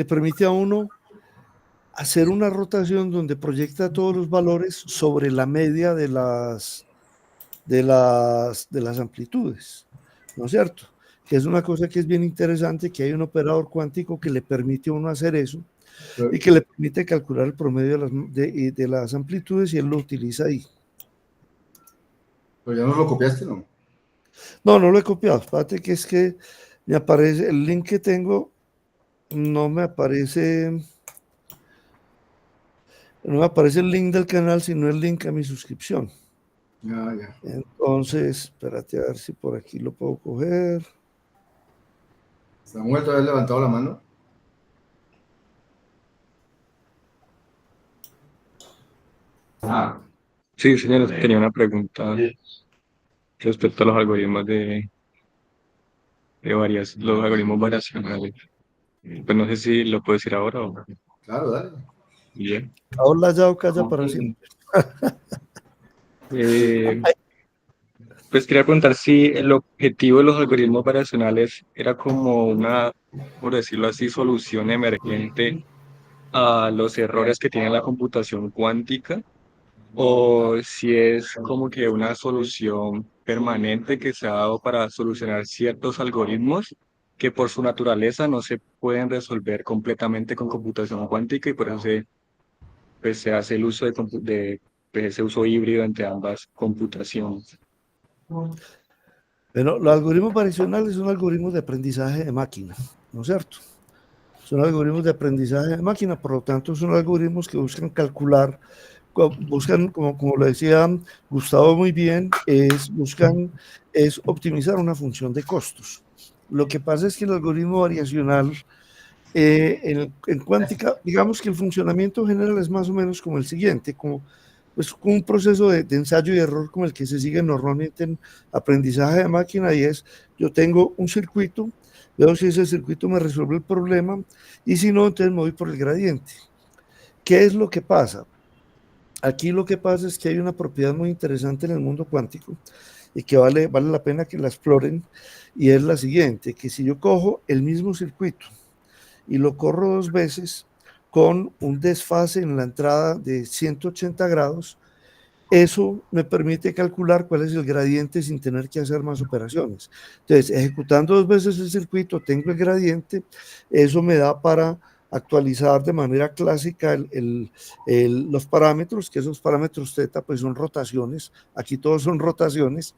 permite a uno hacer una rotación donde proyecta todos los valores sobre la media de las amplitudes, ¿no es cierto? Que es una cosa que es bien interesante, que hay un operador cuántico que le permite a uno hacer eso y que le permite calcular el promedio de las amplitudes, y él lo utiliza ahí.
Pero ya no lo copiaste, ¿no?
No lo he copiado, espérate que es que me aparece el link que tengo, no me aparece el link del canal, sino el link a mi suscripción.
Ya.
Entonces, espérate a ver si por aquí lo puedo coger.
Samuel, ¿todavía has levantado la mano?
Sí, señor, tenía una pregunta respecto a los algoritmos los algoritmos variacionales. Pues no sé si lo puedo decir ahora o
Claro, dale.
bien.
Ahora ya o calla para siempre.
Eh, pues quería preguntar si el objetivo de los algoritmos variacionales era como una, por decirlo así, solución emergente a los errores que tiene la computación cuántica, o si es como que una solución permanente que se ha dado para solucionar ciertos algoritmos que por su naturaleza no se pueden resolver completamente con computación cuántica, y por eso pues, se hace el uso pues, ese uso híbrido entre ambas computaciones.
Bueno, los algoritmos variacionales son algoritmos de aprendizaje de máquina, ¿no es cierto? Son algoritmos de aprendizaje de máquina, por lo tanto son algoritmos que buscan calcular, buscan, como lo decía Gustavo muy bien, buscan optimizar una función de costos. Lo que pasa es que el algoritmo variacional en cuántica, digamos que el funcionamiento general es más o menos como el siguiente, como pues un proceso de ensayo y error como el que se sigue normalmente en aprendizaje de máquina, y es, yo tengo un circuito, veo si ese circuito me resuelve el problema, y si no, entonces me voy por el gradiente. ¿Qué es lo que pasa? Aquí lo que pasa es que hay una propiedad muy interesante en el mundo cuántico y que vale la pena que la exploren, y es la siguiente, que si yo cojo el mismo circuito y lo corro 2 veces con un desfase en la entrada de 180 grados, eso me permite calcular cuál es el gradiente sin tener que hacer más operaciones. Entonces, ejecutando 2 veces el circuito, tengo el gradiente, eso me da para actualizar de manera clásica los parámetros, que esos parámetros θ pues son rotaciones, aquí todos son rotaciones,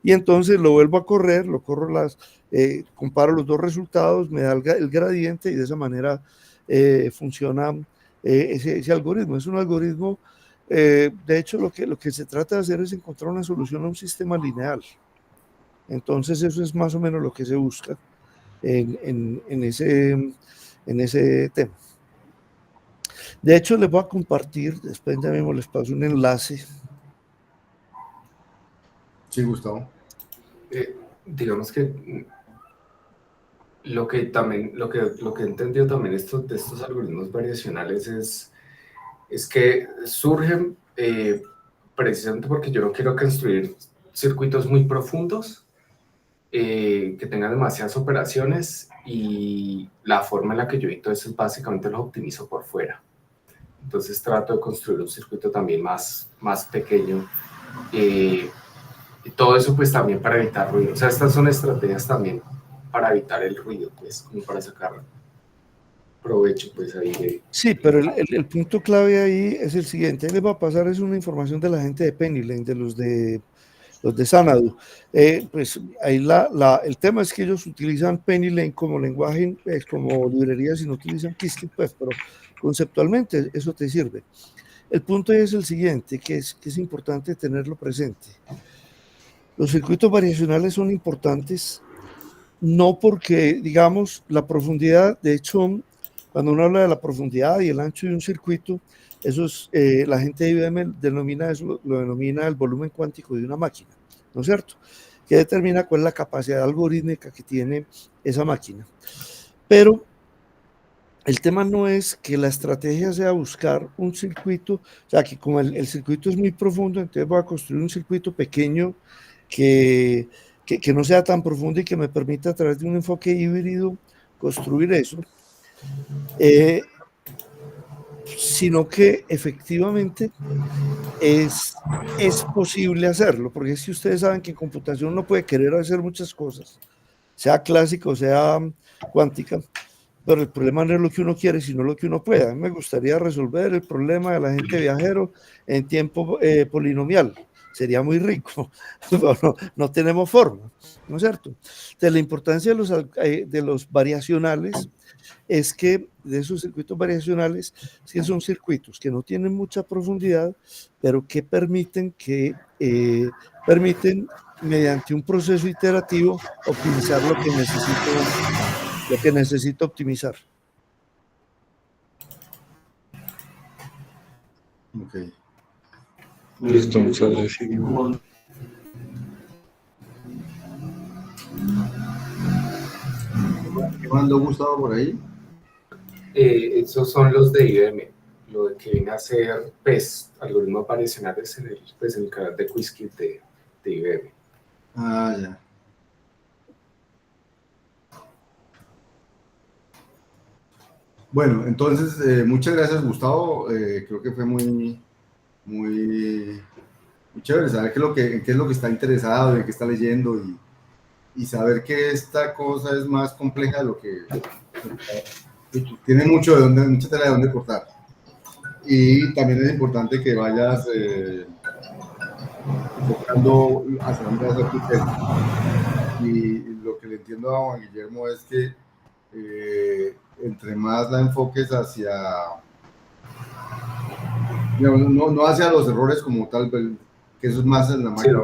y entonces lo vuelvo a correr, comparo los 2 resultados, me da el gradiente, y de esa manera funciona ese algoritmo. Es un algoritmo, de hecho, lo que se trata de hacer es encontrar una solución a un sistema lineal. Entonces, eso es más o menos lo que se busca en ese tema. De hecho, les voy a compartir, después ya mismo les paso un enlace.
Sí, Gustavo.
Digamos que lo que he entendido también de estos algoritmos variacionales es que surgen precisamente porque yo no quiero construir circuitos muy profundos que tengan demasiadas operaciones, y la forma en la que yo edito eso es básicamente los optimizo por fuera. Entonces trato de construir un circuito también más pequeño, y todo eso pues también para evitar ruido. O sea, estas son estrategias también para evitar el ruido, pues como para sacar provecho pues ahí de...
Sí, pero el punto clave ahí es el siguiente. Ahí les va a pasar, es una información de la gente de Pennyline, de los de Xanadu. Pues ahí el tema es que ellos utilizan Pennyline como lenguaje, como librería, si no utilizan Qiskit, pues, pero conceptualmente eso te sirve. El punto es el siguiente, que es importante tenerlo presente. Los circuitos variacionales son importantes, no porque, digamos, la profundidad, de hecho, cuando uno habla de la profundidad y el ancho de un circuito, eso es, la gente de IBM denomina eso, lo denomina el volumen cuántico de una máquina, ¿no es cierto? Que determina cuál es la capacidad algorítmica que tiene esa máquina. Pero el tema no es que la estrategia sea buscar un circuito, o sea, que como el circuito es muy profundo, entonces voy a construir un circuito pequeño que no sea tan profundo y que me permita a través de un enfoque híbrido construir eso, sino que efectivamente es posible hacerlo, porque es que ustedes saben que en computación uno puede querer hacer muchas cosas, sea clásica o sea cuántica, pero el problema no es lo que uno quiere, sino lo que uno pueda. A mí me gustaría resolver el problema del agente viajero en tiempo polinomial. Sería muy rico, pero no tenemos forma, ¿no es cierto? Entonces, la importancia de los variacionales es que de esos circuitos variacionales, es que son circuitos que no tienen mucha profundidad, pero que permiten mediante un proceso iterativo optimizar lo que necesito optimizar.
Ok.
Listo, muchas gracias.
¿Qué mandó Gustavo por ahí?
Esos son los de IBM, lo de que viene a hacer PES, algoritmos variacionales en el canal de Qiskit de IBM.
Ah, ya. Bueno, entonces, muchas gracias, Gustavo. Creo que fue muy chévere saber en qué es lo que está interesado, en qué está leyendo, y saber que esta cosa es más compleja de lo que tiene mucha tela de dónde cortar. Y también es importante que vayas enfocando hacia dónde vas a hacer tu tesis. Y lo que le entiendo a Juan Guillermo es que entre más la enfoques hacia, no hacia los errores como tal, que eso es más en la máquina,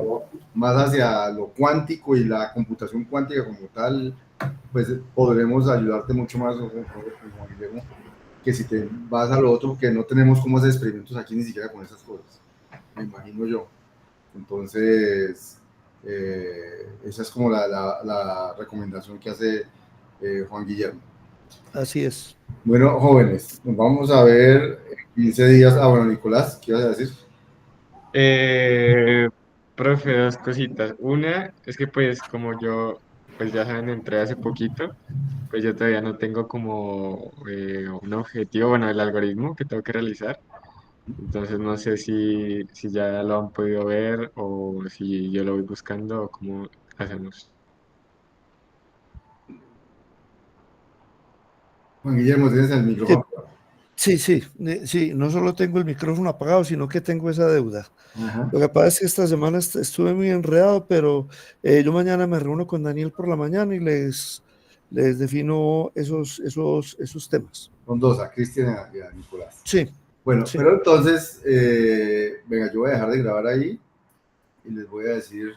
más hacia lo cuántico y la computación cuántica como tal, pues podremos ayudarte mucho más, Juan Guillermo, que si te vas a lo otro, que no tenemos cómo hacer experimentos aquí ni siquiera con esas cosas. me imagino yo. Entonces, esa es como la recomendación que hace Juan Guillermo.
Así es.
Bueno, jóvenes, nos vamos a ver en 15 días. Ah, bueno, Nicolás, ¿qué ibas a decir?
Eh, Profe, dos cositas. Una es que pues como yo, pues ya saben, entré hace poquito, pues yo todavía no tengo como un objetivo, bueno, el algoritmo que tengo que realizar. Entonces no sé si ya lo han podido ver o si yo lo voy buscando o cómo hacemos.
Juan Guillermo, tienes el micrófono.
Sí, no solo tengo el micrófono apagado, sino que tengo esa deuda.
Ajá.
Lo que pasa es que esta semana estuve muy enredado, pero yo mañana me reúno con Daniel por la mañana y les defino esos temas.
Son dos, a Cristian y a Nicolás.
Sí,
Bueno,
sí.
pero entonces, venga, yo voy a dejar de grabar ahí y les voy a decir